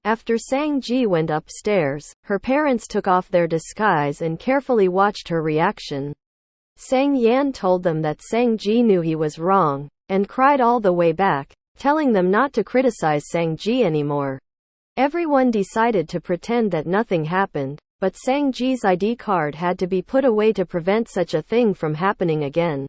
After Sang Zhi went upstairs, her parents took off their disguise and carefully watched her reaction. Sang Yan told them that Sang Zhi knew he was wrong, and cried all the way back, telling them not to criticize Sang Zhi anymore. Everyone decided to pretend that nothing happened, but Sang Zhi's ID card had to be put away to prevent such a thing from happening again.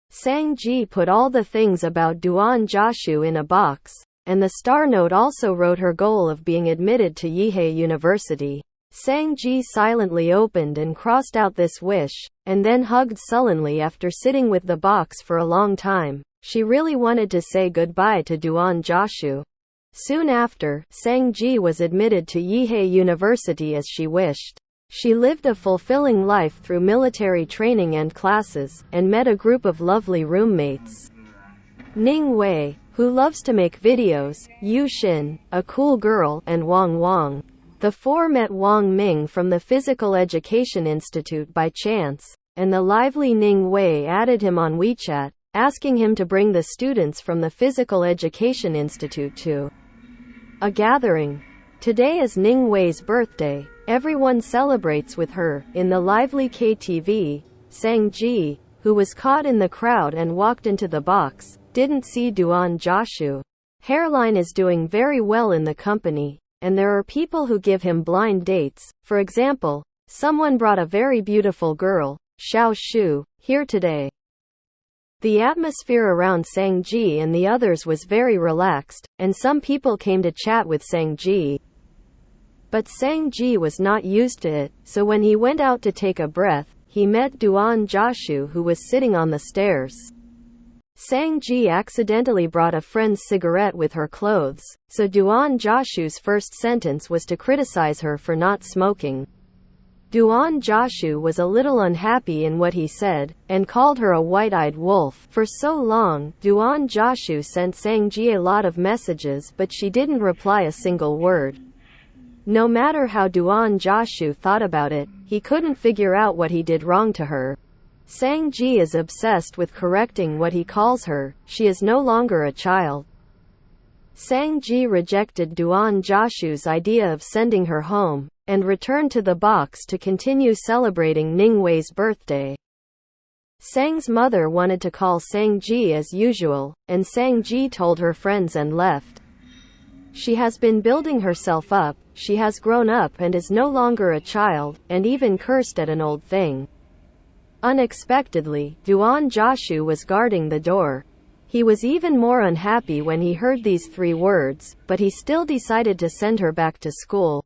Sang Zhi put all the things about Duan Jiaxu in a box, and the star note also wrote her goal of being admitted to Yihe University. Sang Zhi silently opened and crossed out this wish, and then hugged sullenly after sitting with the box for a long time. She really wanted to say goodbye to Duan Jiaxu. Soon after, Sang Zhi was admitted to Yihe University as she wished. She lived a fulfilling life through military training and classes, and met a group of lovely roommates. Ning Wei, who loves to make videos, Yu Xin, a cool girl, and Wang. The four met Wang Ming from the Physical Education Institute by chance, and the lively Ning Wei added him on WeChat, asking him to bring the students from the Physical Education Institute to a gathering. Today is Ning Wei's birthday. Everyone celebrates with her. In the lively KTV, Sang Zhi, who was caught in the crowd and walked into the box, didn't see Duan Jiaxu. Hairline is doing very well in the company, and there are people who give him blind dates. For example, someone brought a very beautiful girl, Xiao Shu, here today. The atmosphere around Sang Zhi and the others was very relaxed, and some people came to chat with Sang Zhi. But Sang Zhi was not used to it, so when he went out to take a breath, he met Duan Jiaxu, who was sitting on the stairs. Sang Zhi accidentally brought a friend's cigarette with her clothes, so Duan Jiaxu's first sentence was to criticize her for not smoking. Duan Jiaxu was a little unhappy in what he said, and called her a white-eyed wolf. For so long, Duan Jiaxu sent Sang Zhi a lot of messages, but she didn't reply a single word. No matter how Duan Jiaxu thought about it, he couldn't figure out what he did wrong to her. Sang Zhi is obsessed with correcting what he calls her. She is no longer a child. Sang Zhi rejected Duan Jiaxu's idea of sending her home, and returned to the box to continue celebrating Ning Wei's birthday. Sang's mother wanted to call Sang Zhi as usual, and Sang Zhi told her friends and left. She has been building herself up, she has grown up and is no longer a child, and even cursed at an old thing. Unexpectedly, Duan Jiaxu was guarding the door. He was even more unhappy when he heard these 3 words, but he still decided to send her back to school.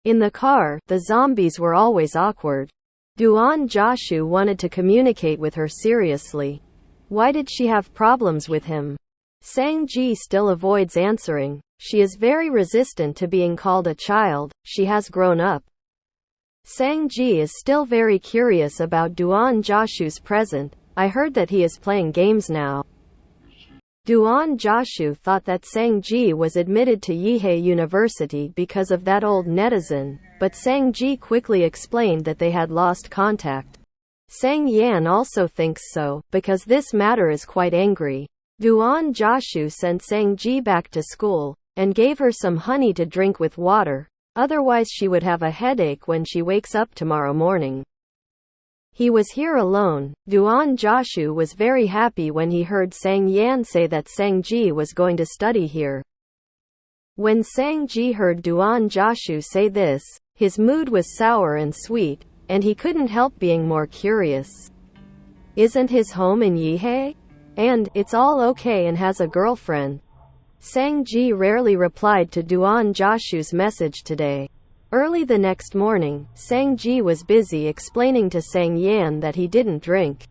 In the car, the zombies were always awkward. Duan Jiaxu wanted to communicate with her seriously. Why did she have problems with him? Sang Zhi still avoids answering. She is very resistant to being called a child. She has grown up. Sang Zhi is still very curious about Duan Jiaxu's present. I heard that he is playing games now. Duan Jiaxu thought that Sang Zhi was admitted to Yihe University because of that old netizen, but Sang Zhi quickly explained that they had lost contact. Sang Yan also thinks so, because this matter is quite angry. Duan Jiaxu sent Sang Zhi back to school, and gave her some honey to drink with water, otherwise she would have a headache when she wakes up tomorrow morning. He was here alone. Duan Jiaxu was very happy when he heard Sang Yan say that Sang Zhi was going to study here. When Sang Zhi heard Duan Jiaxu say this, his mood was sour and sweet, and he couldn't help being more curious. Isn't his home in Yihe? And, it's all okay and has a girlfriend. Sang Zhi rarely replied to Duan Jiaxu's message today. Early the next morning, Sang Zhi was busy explaining to Sang Yan that he didn't drink.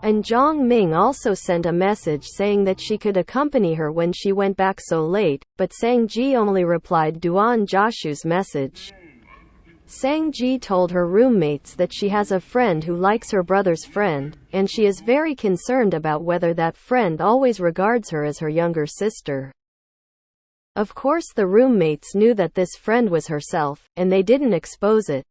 And Zhang Ming also sent a message saying that she could accompany her when she went back so late, but Sang Zhi only replied Duan Jiaxu's message. Sang Zhi told her roommates that she has a friend who likes her brother's friend, and she is very concerned about whether that friend always regards her as her younger sister. Of course the roommates knew that this friend was herself, and they didn't expose it.